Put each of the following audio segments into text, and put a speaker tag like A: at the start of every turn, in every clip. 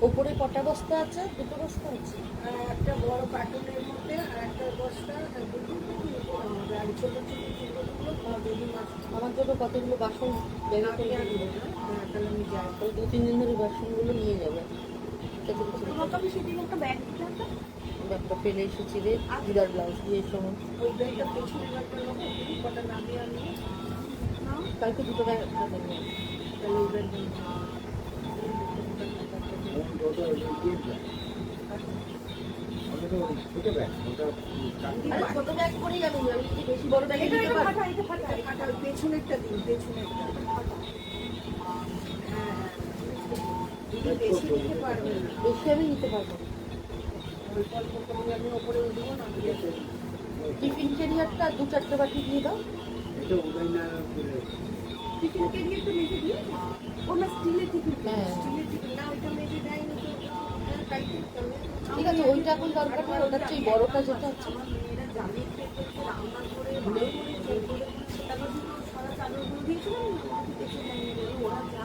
A: ওপরে কটা বস্তা আছে? দুটো বস্তা আছে।
B: একটা বড় কার্টুনের মধ্যে আর একটা বস্তা, আর ছোট ছোট চুলগুলো বেবি মাছ।
A: আমার জন্য কতগুলো বাসন ব্যাগে করে দিয়ে দেবে।
B: হ্যাঁ, তাহলে আমি যাই।
A: তাহলে 2-3 দিন ধরে বাসনগুলো নিয়ে যাবে।
B: তোমাকে আমি সেদিন একটা ব্যাগ দিলাম না,
A: ব্যাগটা ফেলে এসেছি রে, দিদার ব্লাউজ দিয়ে সময়।
B: ওই ব্যাগটা পেছনের ব্যাগটা নেবো, কটা নামিয়ে আনবো।
A: কালকে দুটো ব্যাগ একটা নিয়ে আসবো।
B: তাহলে ওই ব্যাগ
A: আরে ছোট ব্যাগ করেই আমি যদি বেশি বড় ব্যাগে দিতে পারি।
B: পেছনেরটা দিন, পেছনেরটা। হ্যাঁ, বেশি নিতে পারবে না।
A: বেশি আমি নিতে পারবো না।
B: অল্প অল্প করে আমি ওপরে দেবো না।
A: টিফিন ক্যারিয়ারটা 2-4টে বাটি দিয়ে দাও।
B: টিফিন ক্যারিয়ারটা মেজে দিয়ে ও না, স্টিলের টিফিন।
A: হ্যাঁ।
B: স্টিলের টিফিন না, ওইটা মেজে দেয়নি তো।
A: ঠিক আছে, ওইটা এখন দরকার নেই, ওটার চেয়ে বড়টা যেটা আছে।
B: আমার মেয়েরা জানে রান্না করে ভালো করে সেটা সারা চাদরগুলো দিয়েছিলাম না, ওরা যা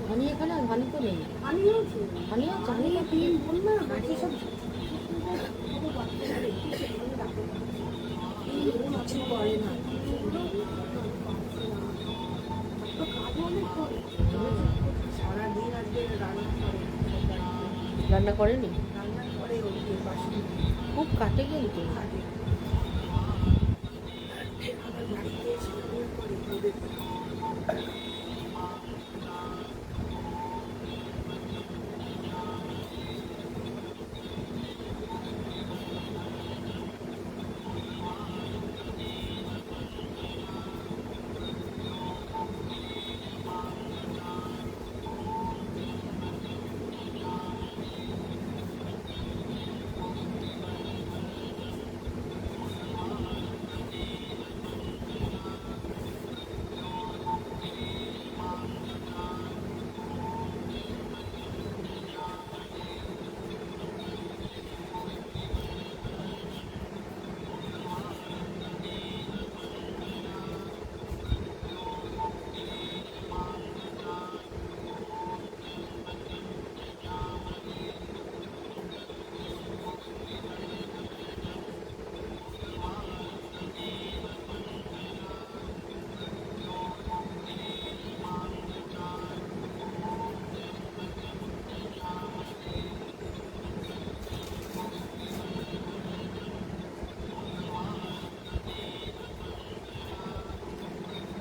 A: হানি এখানে আর হানি তো নেই।
B: আমিও ছিল।
A: হানি আর জানি না কি
B: তিন বোন না, বাকি সব কিছু করে না। তো কাজ অনেক করে, সারাদিন আজকে
A: রান্না করেনি,
B: রান্না করে ওই বাসন
A: খুব কাটে কিন্তু।
B: কাটে। আবার বাড়িতে এসে রান্না করে ওদের।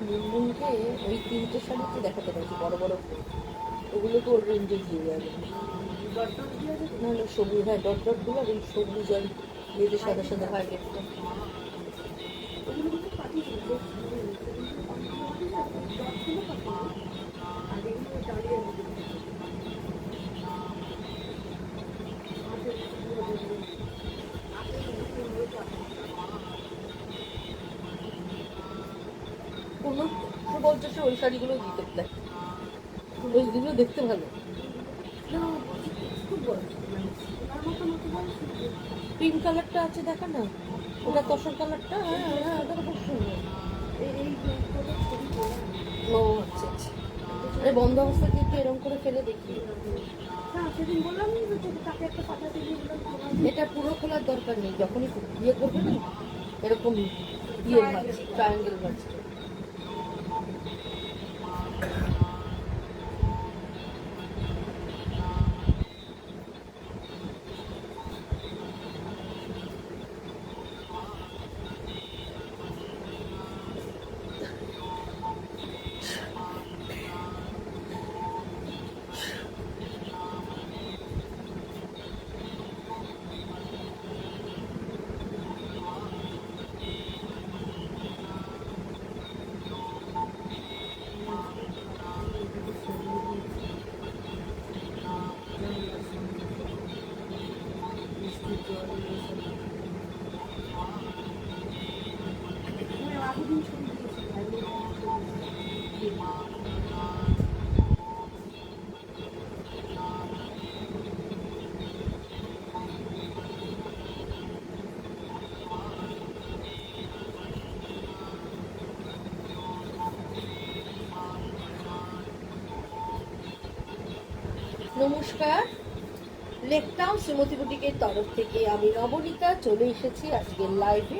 A: মুনমুনকে ওই 3টে শাড়িতে দেখাতে পারছি বড় বড়, ওগুলোকে ওর রেঞ্জে দিয়ে যাবে। নাহলে সবুজ, হ্যাঁ ডট ডটগুলো আর এই সবুজ আর ইয়েতে সাদা সাদা হাইলাইটটা। কোনো বলছে সে ওই শাড়িগুলো দিতে দেয়, ওইগুলো দেখতে ভালো। পিঙ্ক কালারটা আছে দেখা না, ওটা তসর কালারটা। হ্যাঁ হ্যাঁ, ওটা খুব সুন্দর। ও আচ্ছা আচ্ছা, আরে বন্ধ অবস্থা কিন্তু এরকম করে ফেলে দেখি। এটা পুরো খোলার দরকার নেই, যখনই ইয়ে করবে না এরকম ইয়ে ভাজ, ট্রায়াঙ্গেল ভাজ। নমস্কার, লেকটাউন শ্রীমতী বুটিকের তরফ থেকে আমি নবনীতা চলে এসেছি আজকের লাইভে।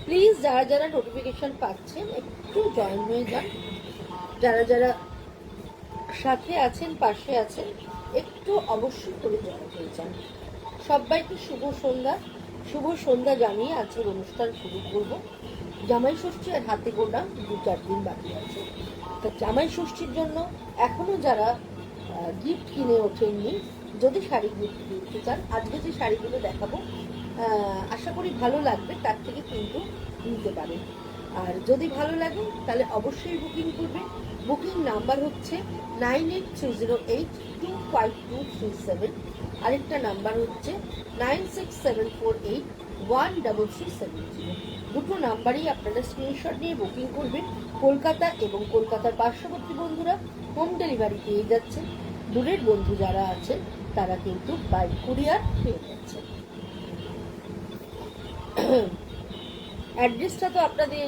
A: প্লিজ যারা যারা নোটিফিকেশন পাচ্ছেন একটু জয়েন হয়ে যান, যারা যারা সাথে আছেন পাশে আছেন একটু অবশ্যই করে জয়েন হয়ে যান। সবাইকে শুভ সন্ধ্যা জানিয়ে আজকের অনুষ্ঠান শুরু করব। জামাই ষষ্ঠী আর হাতে গোনা 2-4 দিন বাকি আছে। তা জামাই ষষ্ঠীর জন্য এখনো যারা গিফট কিনে ওঠেননি, যদি শাড়ি গিফট কিনতে চান, আজকে যে শাড়িগুলো দেখাবো আশা করি ভালো লাগবে, তার থেকে কিন্তু নিতে পারেন। আর যদি ভালো লাগে তাহলে অবশ্যই বুকিং করবে। বুকিং নাম্বার হচ্ছে 9830825237, আরেকটা নাম্বার হচ্ছে 9674813370। দুটো নাম্বারই আপনারা স্ক্রিনশট নিয়ে বুকিং করবেন। কলকাতা এবং কলকাতার পার্শ্ববর্তী বন্ধুরা হোম ডেলিভারি পেয়ে যাচ্ছেন। দূরের বন্ধু যারা আছেন তারা কিন্তু বাই কুরিয়ার পেয়ে যাচ্ছেন। অ্যাড্রেসটা তো আপনাদের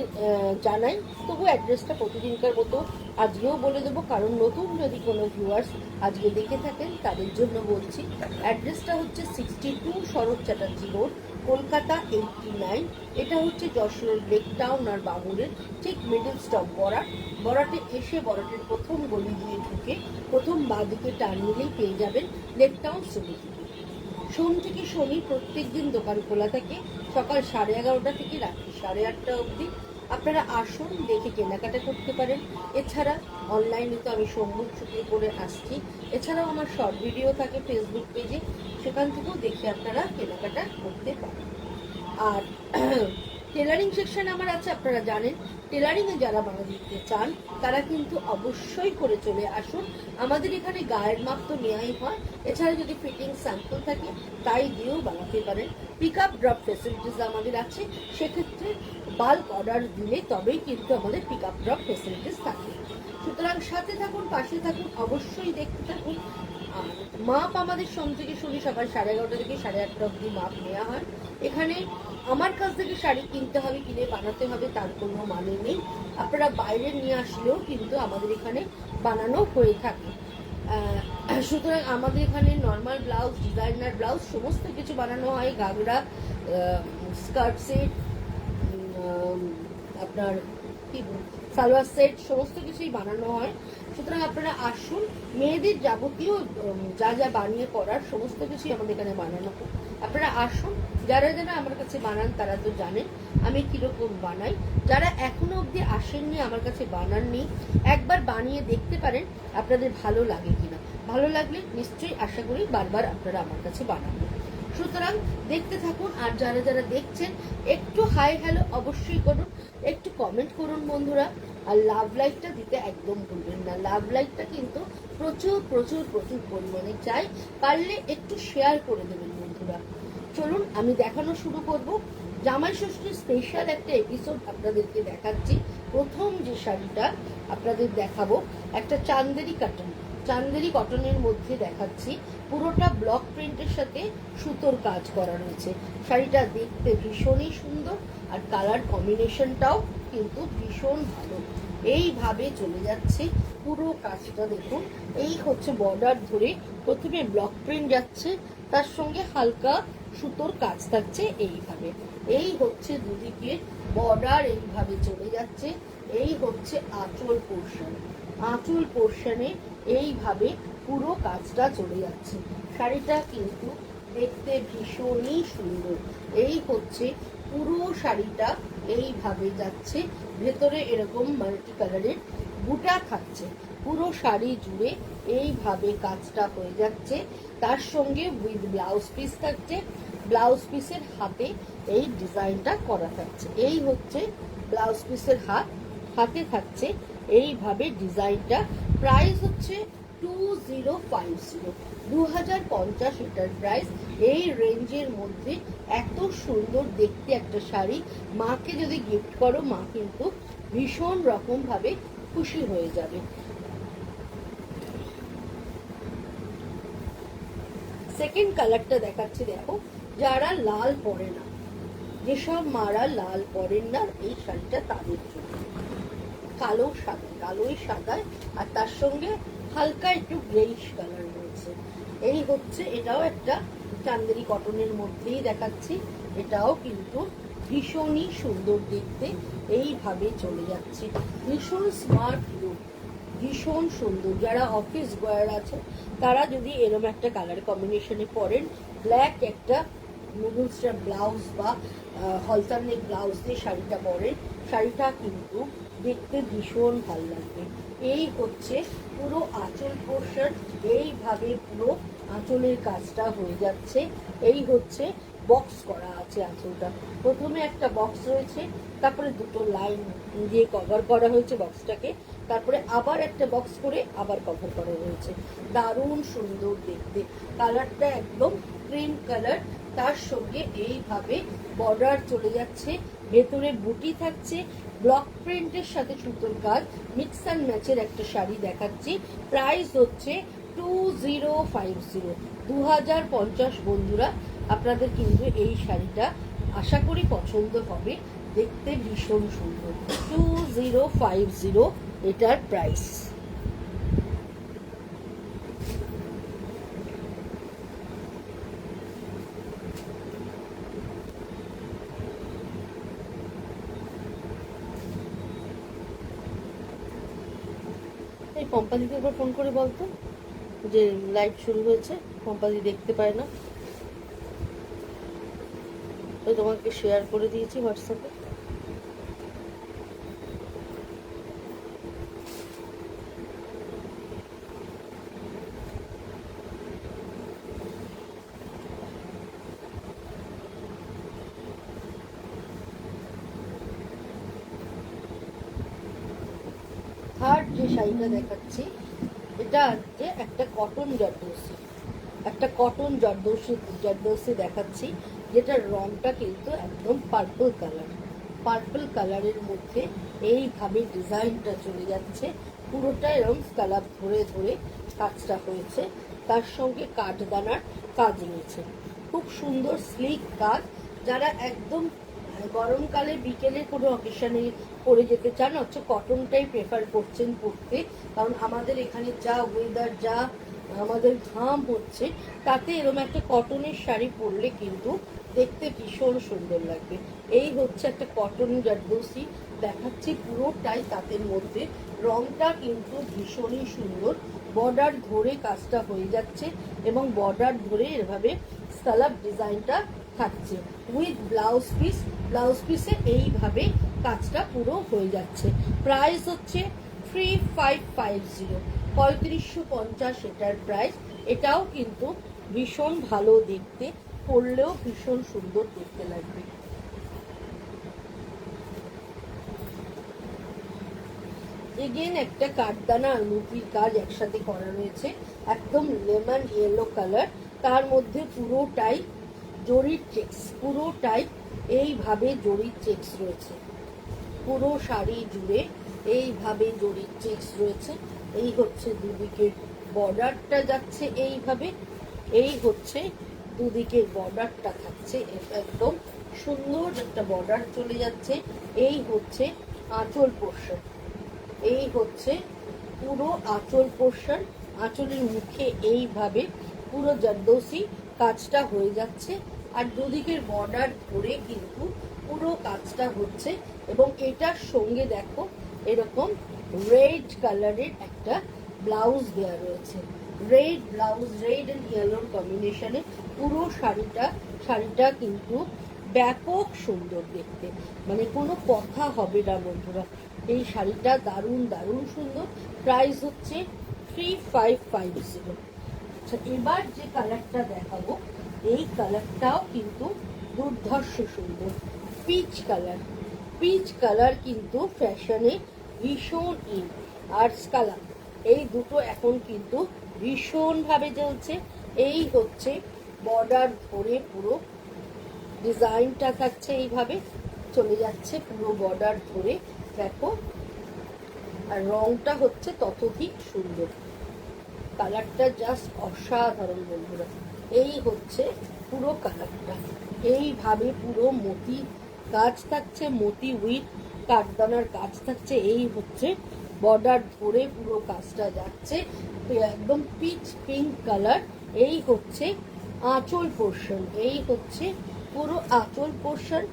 A: জানাই, তবু অ্যাড্রেসটা প্রতিদিনকার মতো আজকেও বলে দেবো, কারণ নতুন যদি কোনো ভিউয়ার্স আজকে দেখে থাকেন তাদের জন্য বলছি। অ্যাড্রেসটা হচ্ছে 62 শরৎ চ্যাটার্জি রোড, কলকাতা 89। এটা হচ্ছে যশোর লেকটাউন আর বাবুরের ঠিক মিডল স্টপ বরাটে এসে বরাটের প্রথম গলি দিয়ে ঢুকে প্রথম বাঁদিকে টার্ন নিলেই পেয়ে যাবেন লেকটাউন সমিতি। সোম থেকে শনি প্রত্যেক দিন দোকান খোলা থাকে, সকাল 11:30 থেকে রাত্রি 8:30 অবধি। আপনারা আসুন, দেখে কেনাকাটা করতে পারেন। এছাড়া অনলাইনে তো আমি সম্মুখ শুটিং করে আসছি, এছাড়াও আমার শর্ট ভিডিও থাকে ফেসবুক পেজে, সেখান থেকেও দেখে আপনারা কেনাকাটা করতে পারেন। আর টেলারিং সেকশন আমার আছে, আপনারা জানেন। টেলারিংয়ে যারা বানাতে চান তারা কিন্তু অবশ্যই করে চলে আসুন। আমাদের এখানে গায়ের মাপ তো নেওয়াই হয়, এছাড়া যদি ফিটিং স্যাম্পল থাকে তাই দিয়েও বানাতে পারেন। পিক আপ ড্রপ ফেসিলিটিস আমাদের আছে, সেক্ষেত্রে বাল্ক অর্ডার দিলে তবেই কিন্তু আমাদের পিক আপ ড্রপ ফেসিলিটিস থাকে। সুতরাং সাথে থাকুন, পাশে থাকুন, অবশ্যই দেখতে থাকুন। আর মাপ আমাদের সোম থেকে শনি সকাল 11:30 থেকে 8:30 অবধি মাপ নেওয়া হয়। এখানে আমার কাছ থেকে শাড়ি কিনতে হবে, কিনে বানাতে হবে তার কোনো মানে নেই। আপনারা বাইরে নিয়ে আসলেও কিন্তু আমাদের এখানে বানানো হয়ে থাকে। সুতরাং আমাদের এখানে নর্মাল ব্লাউজ, ডিজাইনার ব্লাউজ সমস্ত কিছু বানানো হয়। ঘাগরা, স্কার্ট সেট, আপনার কি সালোয়ার সেট সমস্ত কিছুই বানানো হয়। সুতরাং আপনারা আসুন, মেয়েদের যাবতীয় যা যা বানিয়ে পড়ার সমস্ত কিছুই আমাদের এখানে বানানো হয়। আপনারা আসুন, যারা যারা আমার কাছে বানান তারা তো জানেন আমি কিরকম বানাই। যারা এখনো অবধি আসেননি, আমার কাছে বানাননি, একবার বানিয়ে দেখতে পারেন আপনাদের ভালো লাগে কিনা। ভালো লাগলে নিশ্চয়ই আশা করি বারবার আপনারা আমার কাছে বানাবেন। সুতরাং দেখতে থাকুন। আর যারা যারা দেখছেন একটু হাই হ্যালো অবশ্যই করুন, একটু কমেন্ট করুন বন্ধুরা। আর লাভ লাইকটা দিতে একদম ভুলবেন না, লাভ লাইকটা কিন্তু প্রচুর প্রচুর প্রচুর পরিমাণে চাই, পারলে একটু শেয়ার করে দেবেন বন্ধুরা। চলুন আমি দেখানো শুরু করব। জামাই ষষ্ঠীর স্পেশাল একটা এপিসোড আপনাদেরকে দেখাচ্ছি। প্রথম যে শাড়িটা আপনাদের দেখাবো একটা চান্দেরি কটনের মধ্যে দেখাচ্ছি। পুরোটা ব্লক প্রিন্টের সাথে সুতোর কাজ করা রয়েছে। শাড়িটা দেখতে ভীষণই সুন্দর, আর কালার কম্বিনেশনটাও কিন্তু ভীষণ ভালো। এইভাবে চলে যাচ্ছে পুরো কাজটা দেখুন। এই হচ্ছে বর্ডার ধরে প্রথমে ব্লক প্রিন্ট যাচ্ছে, তার সঙ্গে হালকা সুতোর কাজ থাকছে এইভাবে। এই হচ্ছে দুদিকে বর্ডার, এইভাবে চলে যাচ্ছে। এই হচ্ছে আঁচল পোর্শনে এইভাবে পুরো কাজটা চলে যাচ্ছে। শাড়িটা কিন্তু দেখতে ভীষণই সুন্দর। এই হচ্ছে পুরো শাড়িটা এইভাবে যাচ্ছে, ভেতরে এরকম মাল্টি কালারের বুটা থাকছে। পুরো শাড়ি জুড়ে এইভাবে কাজটা হয়ে যাচ্ছে। তার সঙ্গে উইথ ব্লাউজ পিস থাকছে, ব্লাউজ পিসের হাতে এই ডিজাইনটা করা থাকছে। এই হচ্ছে ব্লাউজ পিসের হাতে থাকছে এইভাবে ডিজাইনটা। প্রাইস হচ্ছে 2050 এটার প্রাইস। এই রেঞ্জের মধ্যে এত সুন্দর দেখতে একটা শাড়ি মাকে যদি গিফট করো, মা কিন্তু ভীষণ রকম ভাবে খুশি হয়ে যাবে। সেকেন্ড কালারটা দেখাচ্ছি, দেখো। যারা লাল পরে না, যেসব মারা লাল পরেন না, এই শাড়িটা তাদের জন্য। কালোই সাদায়, আর তার সঙ্গে হালকা একটু গ্রেইশ কালার রয়েছে। এই হচ্ছে, এটাও একটা চান্দেরি কটনের মধ্যেই দেখাচ্ছি। এটাও কিন্তু ভীষণই সুন্দর দেখতে, এইভাবে চলে যাচ্ছে। ভীষণ স্মার্ট লুক, ভীষণ সুন্দর। যারা অফিস গোয়ার আছে তারা যদি এরম একটা কালার কম্বিনেশনে পরেন, ব্ল্যাক একটা নুডলসটা ব্লাউজ বা হলতারনেক ব্লাউজ দিয়ে শাড়িটা পরেন, শাড়িটা কিন্তু দেখতে ভীষণ ভালো লাগবে। এই হচ্ছে পুরো আঁচল পোর্শন, এইভাবে পুরো আঁচলের কাজটা হয়ে যাচ্ছে। এই হচ্ছে বক্স করা আছে আঁচলটা, প্রথমে একটা বক্স রয়েছে, তারপরে দুটো লাইন দিয়ে কভার করা হয়েছে বক্সটাকে, তারপরে আবার একটা বক্স করে আবার কভার করা রয়েছে। দারুণ সুন্দর দেখতে, কালারটা একদম ক্রিম কালার, তার সঙ্গে এইভাবে বর্ডার চলে যাচ্ছে, ভেতরে বুটি থাকছে, ব্লক প্রিন্টের সাথে সুতোর কাজ, মিক্স অ্যান্ড ম্যাচের একটা শাড়ি দেখাচ্ছি। প্রাইস হচ্ছে 2050, 2050 বন্ধুরা। আপনাদের কিন্তু এই শাড়িটা আশা করি পছন্দ হবে, দেখতে ভীষণ সুন্দর। 2050 এটার প্রাইস। এই পম্পাদিকে একবার ফোন করে বলতো যে লাইভ শুরু হয়েছে, পম্পাদি দেখতে পায় না। তো তোমাকে শেয়ার করে দিয়েছি হোয়াটসঅ্যাপে। থার্ড যে শাড়িটা দেখাচ্ছি, এটা হচ্ছে একটা কটন জারদৌসি, একটা কটন জারদৌসি দেখাচ্ছি, যেটার রংটা কিন্তু একদম পার্পল কালার। পার্পল কালারের মধ্যে এইভাবে ডিজাইনটা চলে যাচ্ছে, পুরোটা এরকম স্কালাপ ধরে ধরে কাজটা হয়েছে, তার সঙ্গে কাঠদানার কাজ রয়েছে, খুব সুন্দর স্লিক কাজ। যারা একদম গরমকালে বিকেলে কোনো অকেশনে পরে যেতে চান, হচ্ছে কটনটাই প্রেফার করছেন পরতে, কারণ আমাদের এখানে যা ওয়েদার, যা আমাদের ঘাম হচ্ছে, তাতে এরকম একটা কটনের শাড়ি পরলে কিন্তু দেখতে ভীষণ সুন্দর লাগবে। এই হচ্ছে একটা কটন জারদৌসি দেখাচ্ছি, পুরোটাই তাঁতের মধ্যে, রংটা কিন্তু ভীষণই সুন্দর। বর্ডার ধরে কাজটা হয়ে যাচ্ছে এবং বর্ডার ধরে এভাবে স্কালাপ ডিজাইনটা থাকছে উইথ ব্লাউজ পিস। ব্লাউজ পিসে এইভাবে কাজটা পুরো হয়ে যাচ্ছে। প্রাইস হচ্ছে 3550, 3550 এটার প্রাইস। এটাও কিন্তু ভীষণ ভালো দেখতে, পরলেও ভীষণ সুন্দর দেখতে লাগবে। এগেন একটা কাঠদানা আর মুখির কাজ একসাথে করা রয়েছে, একদম লেমন ইয়েলো কালার, তার মধ্যে পুরোটাই জরির চেক্স, পুরোটাই এইভাবে জরির চেক্স রয়েছে, পুরো শাড়ি জুড়ে এইভাবে জরির চেক্স রয়েছে। এই হচ্ছে দুদিকের বর্ডারটা যাচ্ছে এইভাবে, এই হচ্ছে দুদিকের বর্ডারটা থাকছে, একদম সুন্দর একটা বর্ডার চলে যাচ্ছে। এই হচ্ছে আঁচল পোর্শন, এই হচ্ছে পুরো আঁচল পোর্শন, আঁচলের মুখে এইভাবে পুরো জারদৌসি কাজটা হয়ে যাচ্ছে, আর দুদিকের বর্ডার ধরে কিন্তু পুরো কাজটা হচ্ছে। এবং এটার সঙ্গে দেখো এরকম রেড কালারের একটা ব্লাউজ দেওয়া রয়েছে, রেড ব্লাউজ, রেড অ্যান্ড ইয়েলোর কম্বিনেশনে পুরো শাড়িটা কিন্তু ব্যাপক সুন্দর দেখতে, মানে কোনো কথা হবে না বন্ধুরা। এই শাড়িটা দারুণ দারুণ সুন্দর। প্রাইস হচ্ছে 3550। আচ্ছা, এবার যে কালারটা দেখাবো, এই কালারটাও কিন্তু দুর্ধর্ষ সুন্দর, পিচ কালার। পিচ কালার কিন্তু ফ্যাশনে ভীষণ ইন, আর কালার এই দুটো এখন কিন্তু ভীষণভাবে চলছে। এই হচ্ছে বর্ডার ধরে পুরো ডিজাইনটা থাকছে, এইভাবে চলে যাচ্ছে পুরো বর্ডার ধরে, দেখো, আর রংটা হচ্ছে ততোধিক সুন্দর, কালারটা জাস্ট অসাধারণ বন্ধুরা। এই হচ্ছে পুরো কালারটা, এইভাবে পুরো মতি কাজ থাকছে, মতি উইথ কাঠদানার কাজ থাকছে। এই হচ্ছে বর্ডার ধরে পুরো কাজটা যাচ্ছে, একদম পিচ পিঙ্ক কালার। এই হচ্ছে আঁচল পোর্শন, এই হচ্ছে পুরো আঁচল পোর্শন।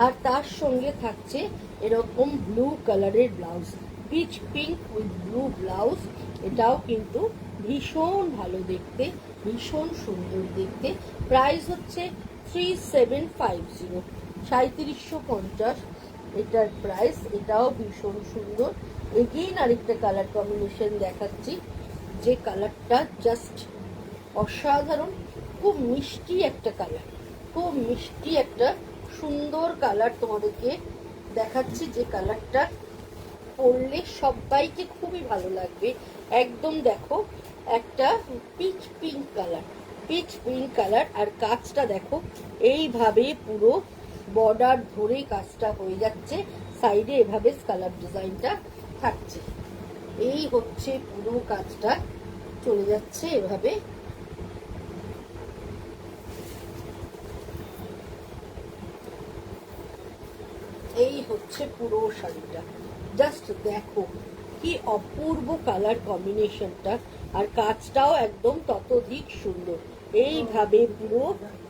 A: আর তার সঙ্গে থাকছে এরকম ব্লু কালারের blouse, pitch pink with blue blouse. এটাও কিন্তু ভীষণ ভালো দেখতে, ভীষণ সুন্দর দেখতে। প্রাইস হচ্ছে 3750, 3750 এটার প্রাইস। এটাও ভীষণ সুন্দর। এগেইন আরেকটা কালার কম্বিনেশন দেখাচ্ছি, যে কালারটা জাস্ট অসাধারণ, খুব মিষ্টি একটা কালার, খুব মিষ্টি একটা সুন্দর কালার তোমাদেরকে দেখাচ্ছি, যে কালারটা পরলে সবাইকে খুবই ভালো লাগবে। একদম দেখো একটা peach pink colour, peach pink colour. আর কাজটা দেখো এইভাবে পুরো বর্ডার ধরে কাজটা হয়ে যাচ্ছে, সাইডে এভাবে কালার ডিজাইনটা থাকছে। এই হচ্ছে পুরো কাজটা চলে যাচ্ছে এভাবে। এই হচ্ছে পুরো শাড়িটা, জাস্ট দেখো কি অপূর্ব কালার কম্বিনেশনটা। আর কাজটাও একদম ততোধিক সুন্দর। এইভাবে পুরো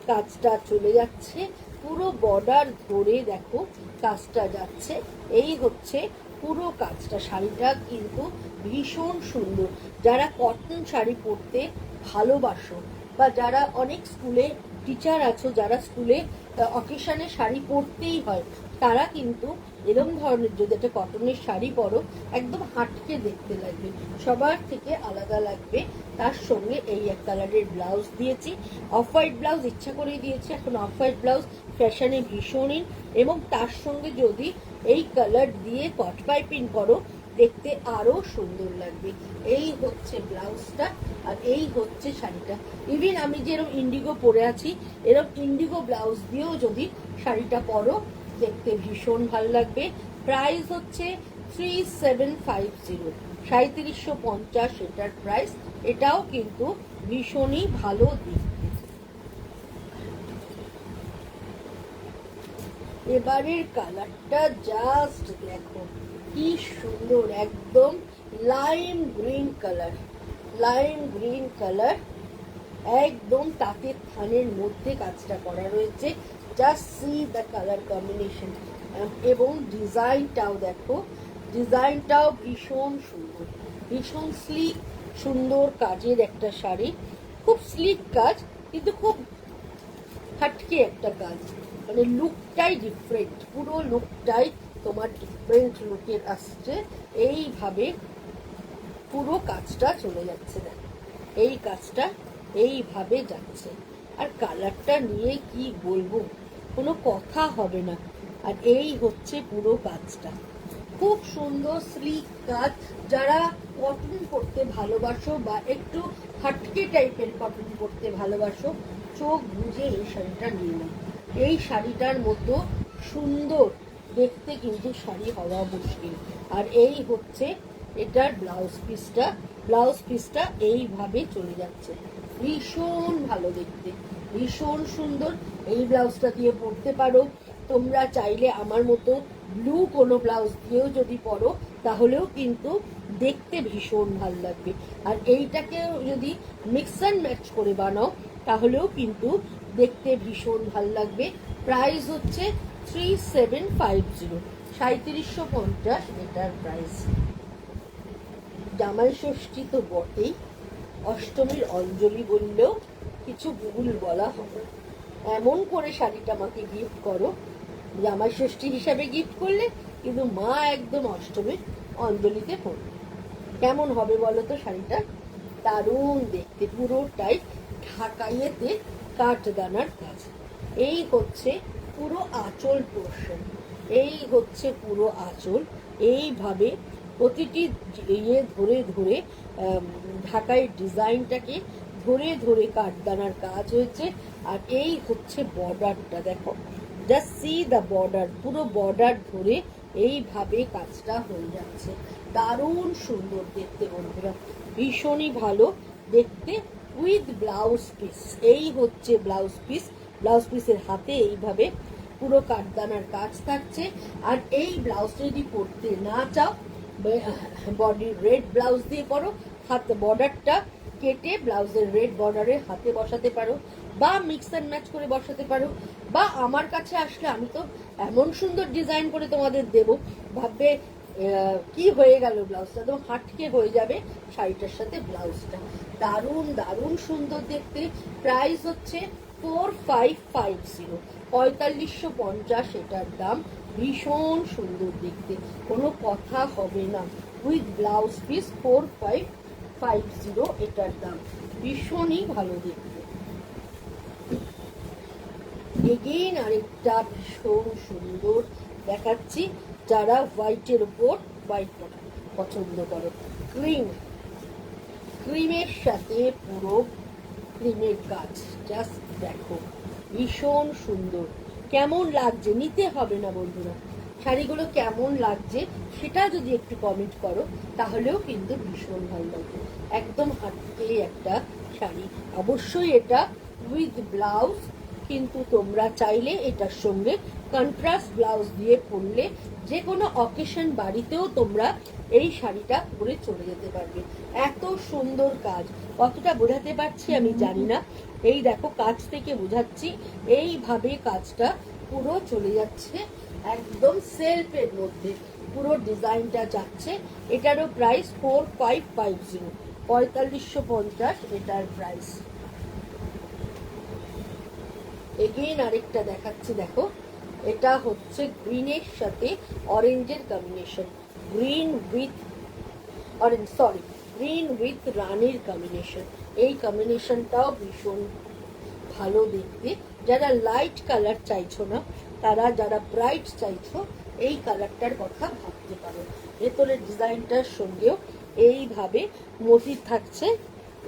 A: কাজটা চলে যাচ্ছে, পুরো বর্ডার ধরে দেখো কাজটা যাচ্ছে। এই হচ্ছে পুরো কাজটা। শাড়িটা কিন্তু ভীষণ সুন্দর। যারা কটন শাড়ি পরতে ভালোবাসো, বা যারা অনেক স্কুলে টিচার আছো, যারা স্কুলে অকেশনে শাড়ি পরতেই হয়, তারা কিন্তু এরকম ধরনের যদি একটা কটনের শাড়ি পরো, একদম হাটকে দেখতে লাগবে, সবার থেকে আলাদা লাগবে। তার সঙ্গে এই এক কালারের ব্লাউজ দিয়েছি, অফ হোয়াইট ব্লাউজ ইচ্ছা করেই দিয়েছি, এখন অফ হোয়াইট ব্লাউজ ফ্যাশনে ভীষণই। এবং তার সঙ্গে যদি এই কালার দিয়ে কট পাইপিং করো, দেখতে আরো সুন্দর লাগবে। এই হচ্ছে ব্লাউজটা, আর এই হচ্ছে শাড়িটা। ইভেন আমি যেরকম ইন্ডিগো পরে আছি, এরকম ইন্ডিগো ব্লাউজ দিয়েও যদি শাড়িটা পরো, দেখতে ভীষণ ভালো লাগবে। প্রাইস হচ্ছে 3750, 3750 এটার প্রাইস। এটাও কিন্তু ভীষণই ভালো দিক। এবারের কালারটা জাস্ট দেখো কি সুন্দর, একদম lime green colour, lime green colour, একদম তাঁতের থানের মধ্যে কাজটা করা রয়েছে। Just see the colour combination. এবং ডিজাইনটাও দেখো, ডিজাইনটাও ভীষণ সুন্দর, ভীষণ স্লিক সুন্দর কাজের একটা শাড়ি। খুব স্লিক কাজ, কিন্তু খুব হাটকে একটা কাজ, মানে লুকটাই ডিফারেন্ট, পুরো লুকটাই তোমার ডিফারেন্ট লুকের আসছে। এইভাবে পুরো কাজটা চলে যাচ্ছে, দেখ এই কাজটা এইভাবে যাচ্ছে। আর কালারটা নিয়ে কি বলবো, কোনো কথা হবে না। আর এই হচ্ছে পুরো কাজটা, খুব সুন্দর স্লিক কাজ। যারা কটন পরতে ভালোবাসো, বা একটু হাটকে টাইপের কটন পরতে ভালোবাসো, চোখ বুঝে এই শাড়িটা নিয়ে নাও। এই শাড়িটার মতো সুন্দর দেখতে কিন্তু শাড়ি হওয়া মুশকিল। আর এই হচ্ছে এটার ব্লাউজ পিসটা, ব্লাউজ পিসটা এইভাবে চলে যাচ্ছে, ভীষণ ভালো দেখতে, ভীষণ সুন্দর। এই ব্লাউজটা দিয়ে পরতে পারো। তোমরা চাইলে আমার মতো ব্লু কোনো ব্লাউজ দিয়েও যদি পরো, তাহলেও কিন্তু দেখতে ভীষণ ভালো লাগবে। আর এইটাকে যদি মিক্স অ্যান্ড ম্যাচ করে বানাও, তাহলেও কিন্তু দেখতে ভীষণ ভালো লাগবে। প্রাইস হচ্ছে 3750, 3750 এটার প্রাইস। জামাই ষষ্ঠী তো বটেই, অষ্টমীর অঞ্জলি বললেও কিছু ভুল বলা হবে। এমন করে শাড়িটা আমাকে গিফট করো, জামাই ষষ্ঠী হিসাবে গিফট করলে, কিন্তু মা একদম অষ্টমীর অঞ্জলিতে পড়বে। কেমন হবে বলো তো শাড়িটা? দারুণ দেখতে, পুরোটাই ঢাকাইয়েতে কাঠদানার কাজ। এই হচ্ছে পুরো আঁচল পোর্শন, এই হচ্ছে পুরো আঁচল। এইভাবে প্রতিটি ইয়ে ধরে ধরে ঢাকাই ডিজাইনটাকে ধরে ধরে কাঠদানার কাজ হয়েছে। আর এই হচ্ছে বর্ডারটা, দেখো জাস্ট সি দ্য বর্ডার, পুরো বর্ডার ধরে এইভাবে কাজটা হয়ে যাচ্ছে। দারুণ সুন্দর দেখতে বন্ধুরা, ভীষণই ভালো দেখতে, উইথ ব্লাউজ পিস। এই হচ্ছে ব্লাউজ পিস, ব্লাউজ পিসের হাতে এইভাবে পুরো কাঠদানার কাজ থাকছে। আর এই ব্লাউজটা যদি পরতে না চাও, বডি রেড ব্লাউজ দিয়ে পরো, হাতে বর্ডারটা কেটে ব্লাউজের রেড বর্ডারে হাতে বসাতে পারো, বা মিক্স অ্যান্ড ম্যাচ করে বসাতে পারো, বা আমার কাছে আসলে আমি তো এমন সুন্দর ডিজাইন করে তোমাদের দেব, ভাববে কি হয়ে গেল ব্লাউজটা, একদম হাটকে হয়ে যাবে শাড়িটার সাথে ব্লাউজটা। দারুণ দারুণ সুন্দর দেখতে। প্রাইস হচ্ছে 4550, 4550 এটার দাম। ভীষণ সুন্দর দেখতে, কোনো কথা হবে না। উইথ ব্লাউজ পিস 4550 এটার দাম, ভীষণই ভালো দেখতে। এগেইন আরেকটা ভীষণ সুন্দর দেখাচ্ছি, যারা হোয়াইটের উপর হোয়াইট পছন্দ করো। ক্রিমের সাথে পুরো ক্রিমের কাজ, জাস্ট দেখো ভীষণ সুন্দর। কেমন লাগছে নিতে হবে না বন্ধুরা, শাড়িগুলো কেমন লাগছে সেটা যদি একটু কমেন্ট করো তাহলেও কিন্তু ভীষণ ভালো লাগবে। একদম হাতে একটা শাড়ি, অবশ্যই এটা উইথ ব্লাউজ, কিন্তু তোমরা চাইলে এটার সঙ্গে কন্ট্রাস্ট ব্লাউজ দিয়ে পরলে যে কোনো অকেশন বাড়িতেও তোমরা এই শাড়িটা পরে চলে যেতে পারবে। এত সুন্দর কাজ, কতটা বোঝাতে পারছি আমি জানি না। এই দেখো কাজ থেকে বোঝাচ্ছি, এইভাবে কাজটা পুরো চলে যাচ্ছে একদম সেলফের মধ্যে, পুরো ডিজাইনটা যাচ্ছে। এটারও প্রাইস 4550, 4550 এটার প্রাইস। এগেইন আরেকটা দেখাচ্ছি, দেখো এটা হচ্ছে গ্রিনের সাথে অরেঞ্জের combination, green with orange, sorry green with রানির কম্বিনেশন। এই কম্বিনেশনটাও ভীষণ ভালো দেখতে। যারা লাইট কালার চাইছো না, তারা যারা ব্রাইট চাইছো, এই কালারটার কথা ভাবতে পারো। ভেতরের ডিজাইনটার সঙ্গেও এইভাবে মোতির থাকছে,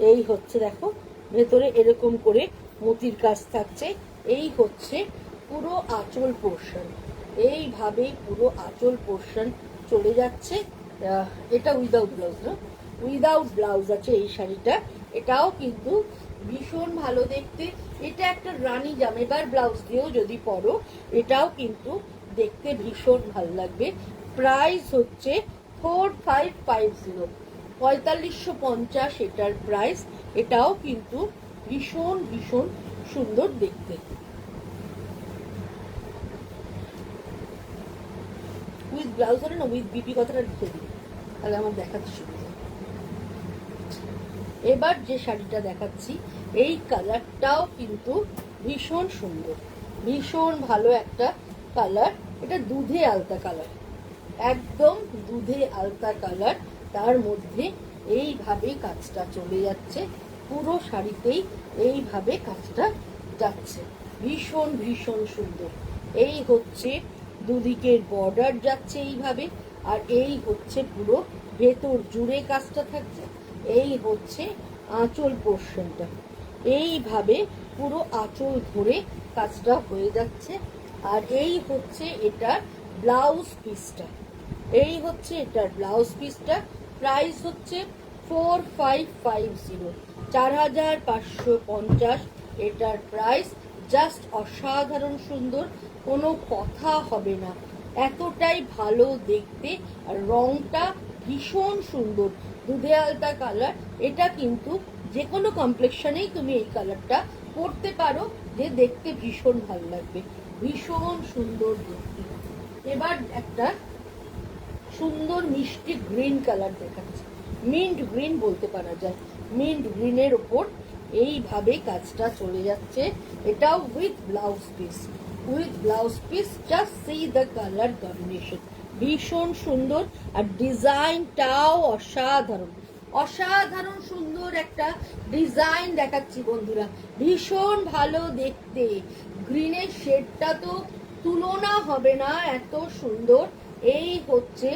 A: এই হচ্ছে দেখো ভেতরে এরকম করে মোতির কাজ থাকছে। এই হচ্ছে পুরো আঁচল পোর্শন, এইভাবে পুরো আঁচল পোর্শন চলে যাচ্ছে। এটা উইদাউট ব্লাউজ না, উইদাউট ব্লাউজ আছে এই শাড়িটা। এটাও কিন্তু ভীষণ ভালো দেখতে। এটা একটা রানী জামেদার ব্লাউজ দিয়েও যদি পরো, এটাও কিন্তু দেখতে ভীষণ ভালো লাগবে। প্রাইস হচ্ছে 4550, 4550 এটার প্রাইস। এটাও কিন্তু ভীষণ ভীষণ সুন্দর দেখতে। উইথ ব্লাউজ হলে না উইথ বিপি কথাটা লিখে দিই, তাহলে আমার দেখাতে সুবিধা। এবার যে শাড়িটা দেখাচ্ছি, এই কালারটাও কিন্তু ভীষণ সুন্দর, ভীষণ ভালো একটা কালার। এটা দুধে আলতা কালার, একদম দুধে আলতা কালার। তার মধ্যে এইভাবে কাজটা চলে যাচ্ছে, পুরো শাড়িতেই এইভাবে কাজটা যাচ্ছে, ভীষণ ভীষণ সুন্দর। এই হচ্ছে দুদিকের বর্ডার যাচ্ছে এইভাবে, আর এই হচ্ছে পুরো ভেতর জুড়ে কাজটা থাকছে। এই হচ্ছে আঁচল পোর্শনটা, এইভাবে পুরো আঁচল ধরে কাজটা হয়ে যাচ্ছে। আর এই হচ্ছে এটার ব্লাউজ পিসটা, এই হচ্ছে এটার ব্লাউজ পিসটা। প্রাইস হচ্ছে 4550, 4550 এটার প্রাইস। জাস্ট অসাধারণ সুন্দর, কোনো কথা হবে না, এতটাই ভালো দেখতে। আর রংটা ভীষণ সুন্দর, দুধে আলতা কালার। এটা কিন্তু যে কোনো কমপ্লেক্সনেই তুমি এই কালারটা পরতে পারো, যে দেখতে ভীষণ ভালো লাগবে, ভীষণ সুন্দর দেখতে। এবার একটা সুন্দর মিষ্টি গ্রিন কালার দেখাচ্ছে, মিন্ট গ্রিন বলতে পারা যায়। মিন্ট গ্রিনের ওপর এইভাবে কাজটা চলে যাচ্ছে। এটাও with blouse piece, with blouse piece. Just see the colour combination, ভীষণ সুন্দর। আর ডিজাইনটাও অসাধারণ, অসাধারণ সুন্দর একটা ডিজাইন দেখাচ্ছি বন্ধুরা, ভীষণ ভালো দেখতে। গ্রিনের শেডটা তো তুলনা হবে না, এত সুন্দর। এই হচ্ছে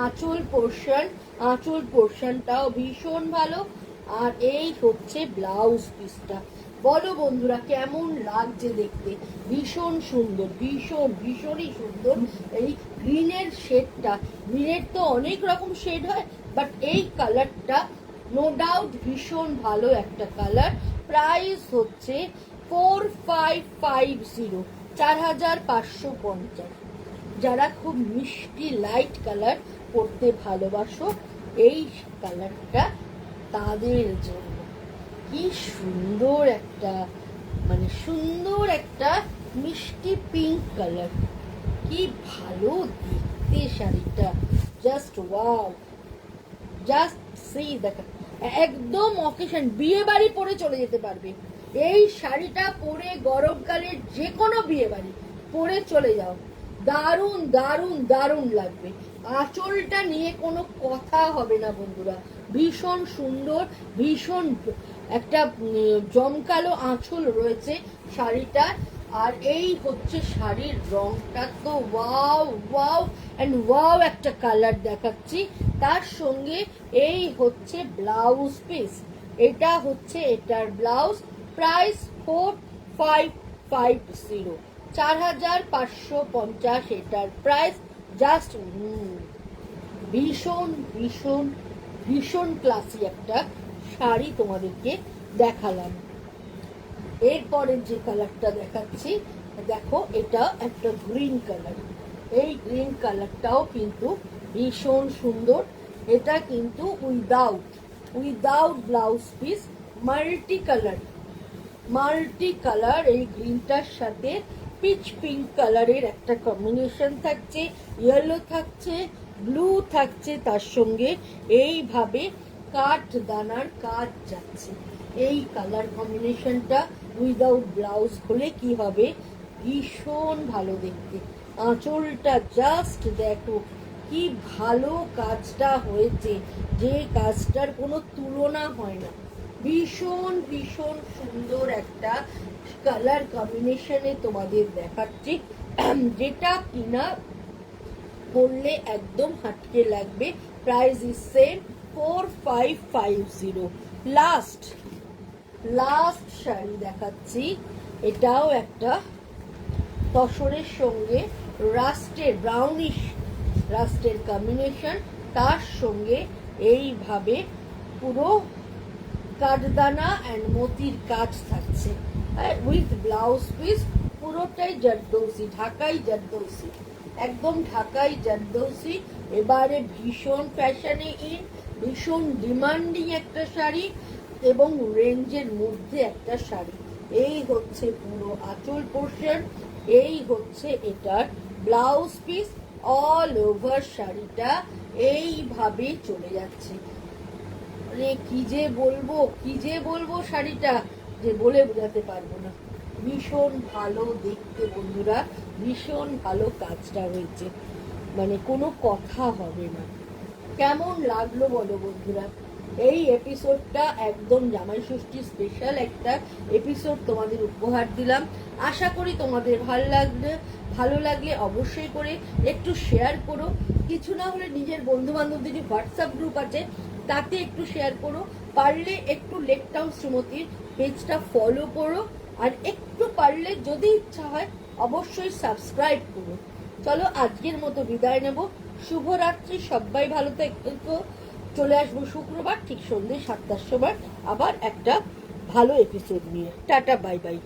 A: আঁচল পোর্শন, আঁচল পোর্শনটাও ভীষণ ভালো। আর এই হচ্ছে ব্লাউজ পিসটা। বলো বন্ধুরা কেমন লাগছে দেখতে, ভীষণ সুন্দর, ভীষণ ভীষণই সুন্দর। এই গ্রিনের শেডটা, গ্রিনের তো অনেক রকম শেড হয়, বাট এই কালারটা নো ডাউট ভীষণ ভালো একটা কালার। প্রাইস হচ্ছে 4550, 4550। যারা খুব মিষ্টি লাইট কালার পরতে ভালোবাসো এই কালারটা তাদের জন্য। কি সুন্দর একটা, মানে সুন্দর একটা মিষ্টি পিঙ্ক কালার, কি ভালো দেখতে শাড়িটা, জাস্ট ওয়াও, জাস্ট সি দেখা, একদম অকেশন, বিয়ে বাড়ি পরে চলে যেতে পারবে এই শাড়িটা পরে, গরমকালে যে কোনো বিয়ে বাড়ি পরে চলে যাও, দারুণ দারুণ দারুণ লাগবে। আঁচলটা নিয়ে কোনো কথা হবে না বন্ধুরা, ভীষণ সুন্দর, ভীষণ একটা জমকালো আঁচল রয়েছে শাড়িটার। আর এই হচ্ছে শাড়ির রংটা, তো ওয়াও ওয়াও অ্যান্ড ওয়াও একটা কালার দেখাচ্ছি। তার সঙ্গে এই হচ্ছে ব্লাউজ পিস, এটা হচ্ছে এটার ব্লাউজ, প্রাইস 4550, 4550 এটার প্রাইস। জাস্ট ভীষণ ভীষণ ভীষণ ক্লাসি একটা শাড়ি তোমাদেরকে দেখালাম। এরপরে যে কালারটা দেখাচ্ছি, দেখো এটা একটা গ্রিন কালার, এই গ্রিন কালারটাও কিন্তু ভীষণ সুন্দর। এটা কিন্তু without blouse piece, multi colour. এই গ্রিনটার সাথে পিচ পিঙ্ক কালারের একটা কম্বিনেশন থাকছে, ইয়েলো থাকছে, ব্লু থাকছে, তার সঙ্গে এইভাবে কাঠ দানার কাজ যাচ্ছে। এই কালার কম্বিনেশনটা উইদাউট ব্লাউজ হলে কি হবে, ভীষণ ভালো দেখতে। আঁচলটা জাস্ট দেখো কি ভালো কাজটা হয়েছে, যে কাজটার কোনো তুলনা হয় না। ভীষণ ভীষণ সুন্দর একটা কালার কম্বিনেশনে তোমাদের দেখাচ্ছি, যেটা কিনা পরলে একদম হাটকে লাগবে। Price is same 4550। Last sari দেখাচ্ছি, এটাও একটা তসরের সঙ্গে রাস্টের, ব্রাউনিশ রাস্টের কম্বিনেশন, তার সঙ্গে এইভাবে পুরো কাঠদানা অ্যান্ড মতির কাজ থাকছে উইথ ব্লাউজ পিস, পুরোটাই জারদৌসি, ঢাকাই জারদৌসি, একদম ঢাকাই জারদৌসি। এবারে ভীষণ ফ্যাশনে ইন, ভীষণ ডিমান্ডিং একটা শাড়ি এবং রেঞ্জের মধ্যে একটা শাড়ি। এই হচ্ছে পুরো আঁচল পোর্শন, এই হচ্ছে এটার ব্লাউজ পিস, অল ওভার শাড়িটা এইভাবে চলে যাচ্ছে। মানে কি যে বলবো শাড়িটা, যে বলে বোঝাতে পারবো না। ভীষণ ভালো দেখতে বন্ধুরা, ভীষণ ভালো কাজটা হয়েছে, মানে কোনো কথা হবে না। কেমন লাগলো বলো বন্ধুরা? এই এপিসোডটা একদম জামাই ষষ্ঠী স্পেশাল একটা এপিসোড তোমাদের উপহার দিলাম। আশা করি তোমাদের ভালো লাগলে অবশ্যই করে একটু শেয়ার করো, কিছু না হলে নিজের বন্ধু বান্ধবদের যে হোয়াটসঅ্যাপ গ্রুপ আছে তাতে একটু শেয়ার করো, পারলে একটু লেক টাউন শ্রীমতীর পেজটা ফলো করো, আর একটু পারলে যদি ইচ্ছা হয় অবশ্যই সাবস্ক্রাইব করো। চলো আজকের মতো বিদায় নেব, শুভরাত্রি, সবাই ভালো থেকো। চলে আসবো শুক্রবার ঠিক সন্ধ্যে 7টার সময় আবার একটা ভালো এপিসোড নিয়ে। Tata, bye bye.